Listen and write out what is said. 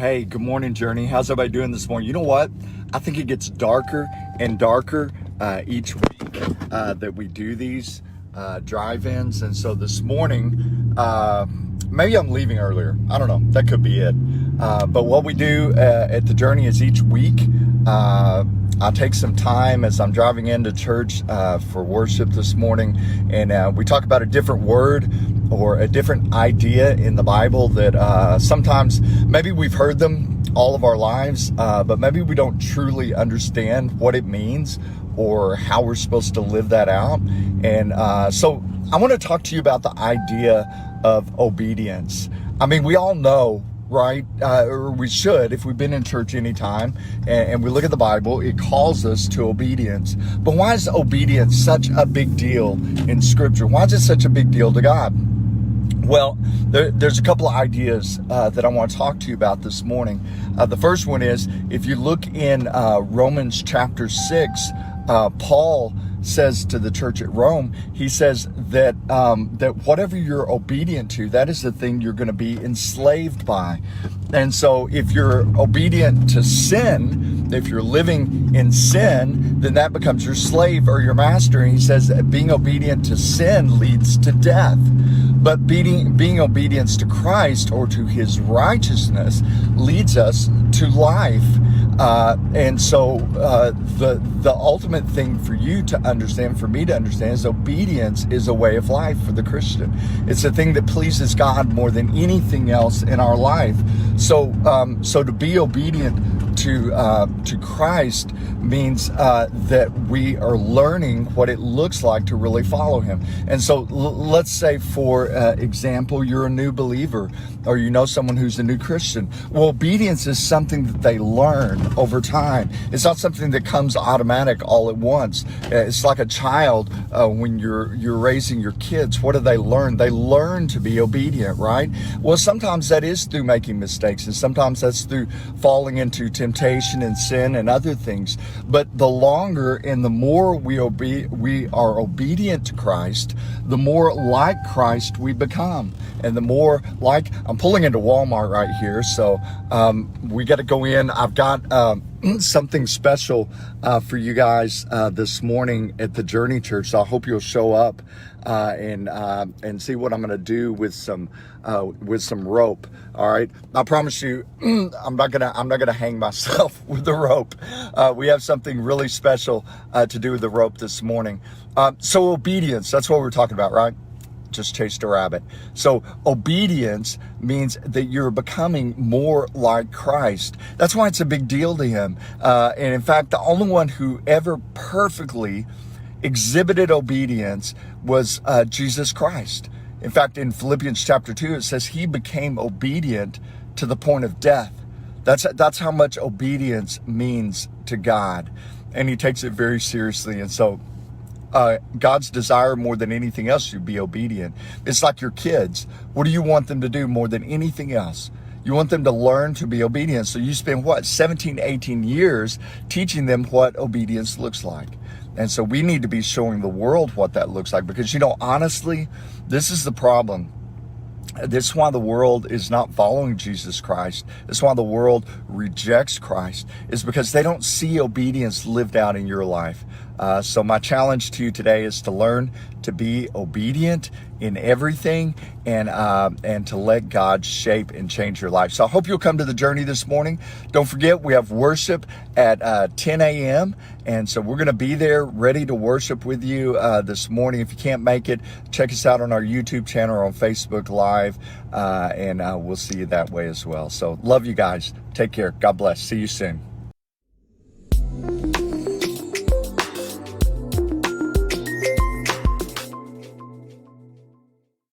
Hey, good morning, Journey. How's everybody doing this morning? You know what? I think it gets darker and darker each week that we do these drive-ins. And so this morning, maybe I'm leaving earlier. I don't know. That could be it. But what we do at the Journey is each week, I take some time as I'm driving into church for worship this morning, and we talk about a different word or a different idea in the Bible that sometimes maybe we've heard them all of our lives, but maybe we don't truly understand what it means or how we're supposed to live that out. And so I want to talk to you about the idea of obedience. I mean, we all know, right? Or we should, if we've been in church any time and we look at the Bible, it calls us to obedience. But why is obedience such a big deal in Scripture? Why is it such a big deal to God? Well, there's a couple of ideas that I want to talk to you about this morning. The first one is, if you look in Romans chapter 6, Paul says to the church at Rome, he says that that whatever you're obedient to, that is the thing you're going to be enslaved by. And so if you're obedient to sin, if you're living in sin, then that becomes your slave or your master. And he says that being obedient to sin leads to death. But being obedience to Christ or to his righteousness leads us to life. And so the ultimate thing for you to understand, for me to understand, is obedience is a way of life for the Christian. It's a thing that pleases God more than anything else in our life. So to be obedient to Christ means that we are learning what it looks like to really follow him. And so let's say, for example, you're a new believer, or you know someone who's a new Christian. Well, obedience is something that they learn over time. It's not something that comes automatic all at once. It's like a child when you're raising your kids. What do they learn? They learn to be obedient, right? Well, sometimes that is through making mistakes, and sometimes that's through falling into temptation and sin and other things. But the longer and the more we are obedient to Christ, the more like Christ we become. And the more like, I'm pulling into Walmart right here, so we got to go in. I've got something special for you guys this morning at the Journey Church. So I hope you'll show up and see what I'm going to do with some rope. All right, I promise you, I'm not gonna hang myself with the rope. We have something really special to do with the rope this morning. So obedience, that's what we're talking about, right? Just chased a rabbit. So obedience means that you're becoming more like Christ. That's why it's a big deal to him. And in fact, the only one who ever perfectly exhibited obedience was Jesus Christ. In fact, in Philippians chapter 2, it says he became obedient to the point of death. That's how much obedience means to God. And he takes it very seriously. And so God's desire more than anything else, you be obedient. It's like your kids. What do you want them to do more than anything else? You want them to learn to be obedient. So you spend 17, 18 years teaching them what obedience looks like. And so we need to be showing the world what that looks like, because, honestly, this is the problem. This is why the world is not following Jesus Christ. This is why the world rejects Christ, is because they don't see obedience lived out in your life. So my challenge to you today is to learn to be obedient in everything and to let God shape and change your life. So I hope you'll come to the Journey this morning. Don't forget, we have worship at 10 a.m. And so we're going to be there ready to worship with you this morning. If you can't make it, check us out on our YouTube channel or on Facebook Live, and we'll see you that way as well. So love you guys. Take care. God bless. See you soon.